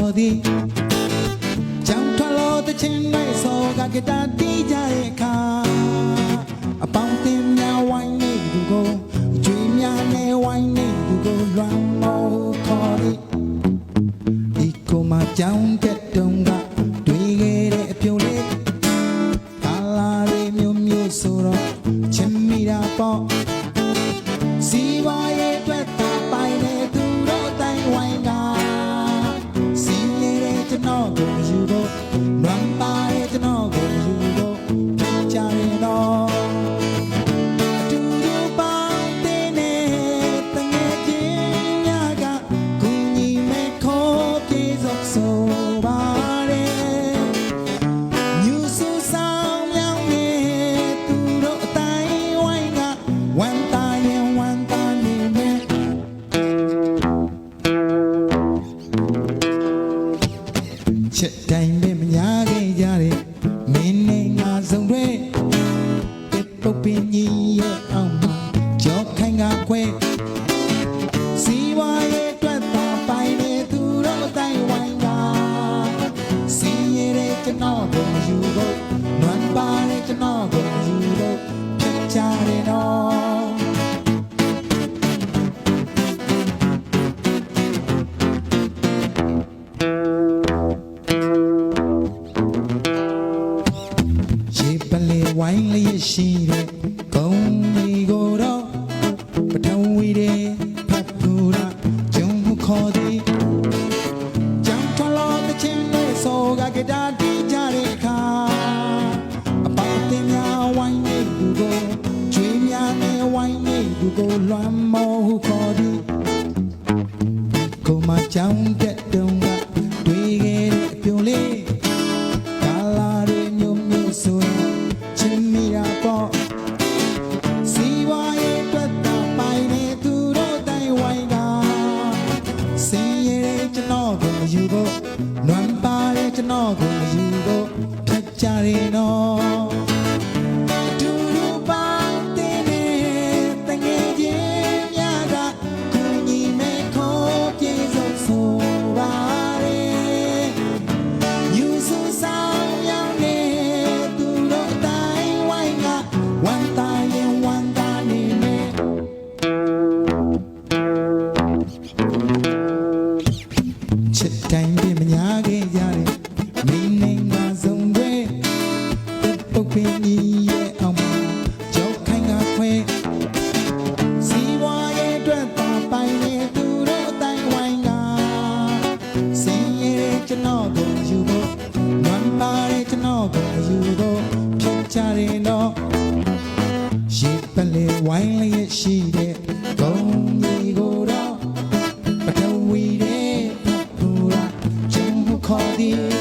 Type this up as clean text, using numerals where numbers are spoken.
ခေါ်သည်ကြောင်ထွက်လို့တချင်းလေးစောကကတာတီးကြရဲ့ခါအပေါင်းတင်များဝိုင်းနေသူကိုကြွေများနဲ့ဝိုင်းနေသူကိုလွမ်းမောခေါ်သည်ဒီကိုမှကြောင်တက်တုံးကတွေ့ခဲ့တဲ့အပြုံးလေးကာလာလေးမျိုးမျိုးဆိုတော့ချင်မိတာပေါ့စီဝါရဲ့အတွက်တာပိုင်နေသူတို့တိုင်းဝိုင်းကစီနေတဲ့ကျွန်တော်ကိုယူဖို့လွမ်းပါတဲ့ကျွန်တော်ကိုယူဖို့ကြရတော့အတူတူပေါင်းတဲ့နဲ့တငယ်ချင်းများကကူညီမဲ့ခေါ်ပြေဆုံးဆိုပါတယ်ညူဆူဆောင်မြောင်းနေသူတို့အတိုင်းဝိုင်းကဝမ်းသာရင်ဝမ်းသာနေမယ်ချက်တိုင်းပဲမညာခဲ့ကြတယ်မင်းနဲ့ငါဆုံးတွေတစ်ပုတ်ပင်ကြီးရဲ့အောင်မှာကြောက်ခိုင်းကခွဲစီဝါရဲ့အတွက်သာပိုင်နေသူတို့အတိုင်းဝိုင်းကစီရတဲ့ကျွန်တော်ကိုယူဖို့နွမ်းပါတဲ့ကျွန်တော်ကိုယူဖို့ဖြစ်ကြတယ်နော်ဝိုင်းလေးရှိတဲ့ဂုံကြီးကိုတော့ပထဝီတဲ့ဖတ်ပူရာကျုံခေါ်သည်ကြောင်ထလို့တချင်းလေးစောကကတာတီးကြတဲ့အခါအပေါင်းတင်များဝိုင်းနေသူကိုကျွေးများနဲ့ဝိုင်းနေသူကိုလွမ်းမောခေါ်သည်ကိုမကြောင်တဲ့တုံးကတွေ့ခဲ့တဲ့အပြုံးလေးကာလာတွေမျိုးမျိုးဆိုစီဝါရဲ့အတွက်တာပိုင်နေသူတို့တိုင်းဝိုင်းကစင်ရဲ့ကျွန်တော်ကိုမယူဖို့နွမ်းပါတဲ့ကျွန်တော်ကိုမယူဖို့ဖြတ်ကြရနော်တူတူပေါင်းတဲ့တငယ်ချင်းများကကူညီမဲ့ခေါ်ပြေဆုံးဆိုပါတယ်ယူဆဆောင်မြောင်းနေသူတို့တိုင်းဝိုင်းကဝမ်းသာရင်ဝမ်းသာနေမယ်ချစ်တိုင်းပြမညာခဲ့ကြတယ်မင်းနဲ့ငါဆုံးတွေပုတ်ပင်ကြီးရဲ့အောင်မှာကြောက်ခိုင်းကခွဲစီဝါရဲ့အတွက်တာပိုင်နေသူတို့အတိုင်းဝိုင်းကစင်ရဲ့ကျွန်တော်ကိုယူဖို့နွမ်းပါတဲ့ကျွန်တော်ကိုယူဖို့ဖြစ်ကြတယ်တော့ရေပလေဝိုင်းလေးရှိတဲ့ဂုံကြီးကိုတော့ပထဝီတဲ့ဖတ်ပူရာကျုံခေါ်သည်